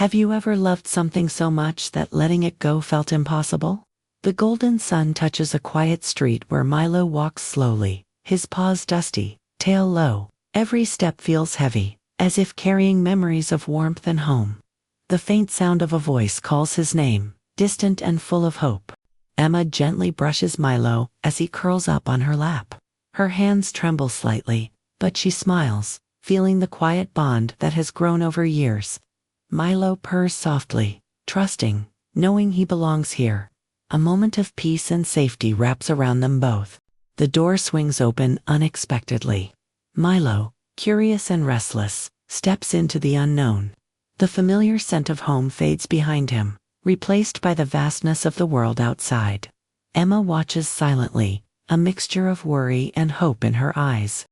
Have you ever loved something so much that letting it go felt impossible? The golden sun touches a quiet street where Milo walks slowly, his paws dusty, tail low. Every step feels heavy, as if carrying memories of warmth and home. The faint sound of a voice calls his name, distant and full of hope. Emma gently brushes Milo as he curls up on her lap. Her hands tremble slightly, but she smiles, feeling the quiet bond that has grown over years. Milo purrs softly, trusting, knowing he belongs here. A moment of peace and safety wraps around them both. The door swings open unexpectedly. Milo, curious and restless, steps into the unknown. The familiar scent of home fades behind him, replaced by the vastness of the world outside. Emma watches silently, a mixture of worry and hope in her eyes.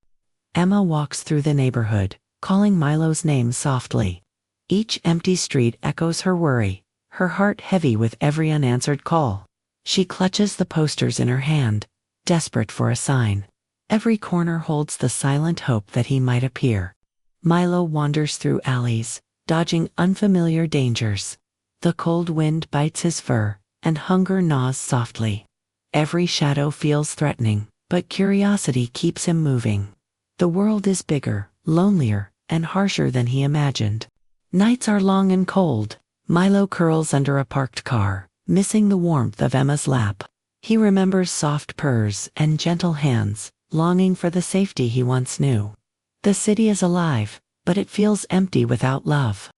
Emma walks through the neighborhood, calling Milo's name softly. Each empty street echoes her worry, her heart heavy with every unanswered call. She clutches the posters in her hand, desperate for a sign. Every corner holds the silent hope that he might appear. Milo wanders through alleys, dodging unfamiliar dangers. The cold wind bites his fur, and hunger gnaws softly. Every shadow feels threatening, but curiosity keeps him moving. The world is bigger, lonelier, and harsher than he imagined. Nights are long and cold. Milo curls under a parked car, missing the warmth of Emma's lap. He remembers soft purrs and gentle hands, longing for the safety he once knew. The city is alive, but it feels empty without love.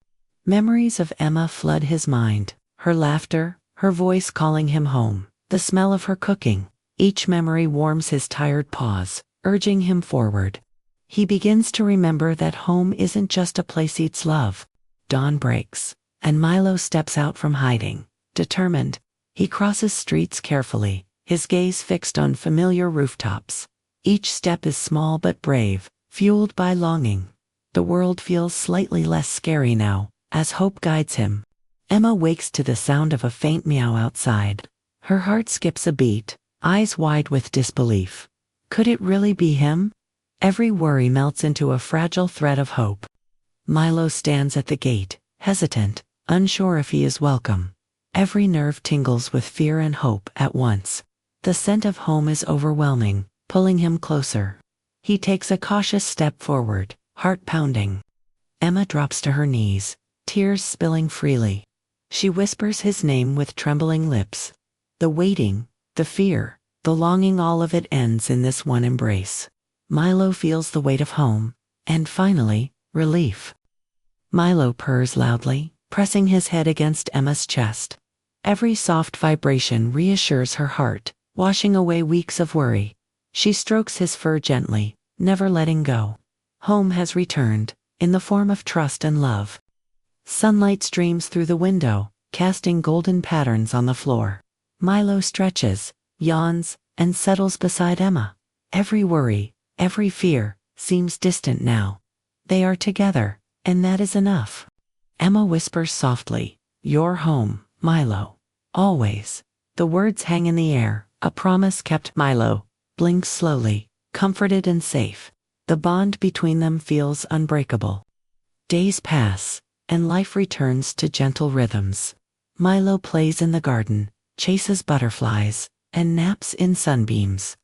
Memories of Emma flood his mind, her laughter, her voice calling him home, the smell of her cooking. Each memory warms his tired paws, urging him forward. He begins to remember that home isn't just a place eats love. Dawn breaks, and Milo steps out from hiding, determined. He crosses streets carefully, his gaze fixed on familiar rooftops. Each step is small but brave, fueled by longing. The world feels slightly less scary now, as hope guides him. Emma wakes to the sound of a faint meow outside. Her heart skips a beat, eyes wide with disbelief. Could it really be him? Every worry melts into a fragile thread of hope. Milo stands at the gate, hesitant, unsure if he is welcome. Every nerve tingles with fear and hope at once. The scent of home is overwhelming, pulling him closer. He takes a cautious step forward, heart pounding. Emma drops to her knees, tears spilling freely. She whispers his name with trembling lips. The waiting, the fear, the longing, all of it ends in this one embrace. Milo feels the weight of home, and finally, relief. Milo purrs loudly, pressing his head against Emma's chest. Every soft vibration reassures her heart, washing away weeks of worry. She strokes his fur gently, never letting go. Home has returned, in the form of trust and love. Sunlight streams through the window, casting golden patterns on the floor. Milo stretches, yawns, and settles beside Emma. Every worry, every fear, seems distant now. They are together, and that is enough. Emma whispers softly, "You're home, Milo. Always." The words hang in the air, a promise kept. Milo blinks slowly, comforted and safe. The bond between them feels unbreakable. Days pass, and life returns to gentle rhythms. Milo plays in the garden, chases butterflies, and naps in sunbeams.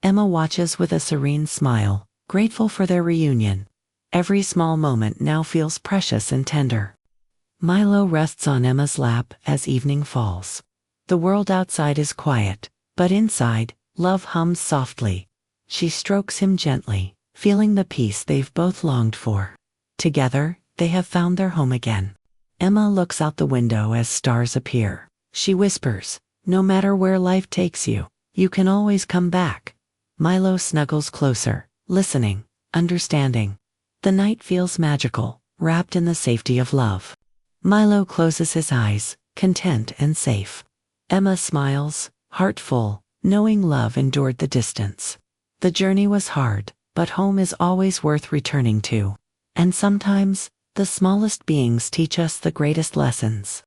Emma watches with a serene smile, grateful for their reunion. Every small moment now feels precious and tender. Milo rests on Emma's lap as evening falls. The world outside is quiet, but inside, love hums softly. She strokes him gently, feeling the peace they've both longed for. Together, they have found their home again. Emma looks out the window as stars appear. She whispers, "No matter where life takes you, you can always come back." Milo snuggles closer, listening, understanding. The night feels magical, wrapped in the safety of love. Milo closes his eyes, content and safe. Emma smiles, heart full, knowing love endured the distance. The journey was hard, but home is always worth returning to. And sometimes, the smallest beings teach us the greatest lessons.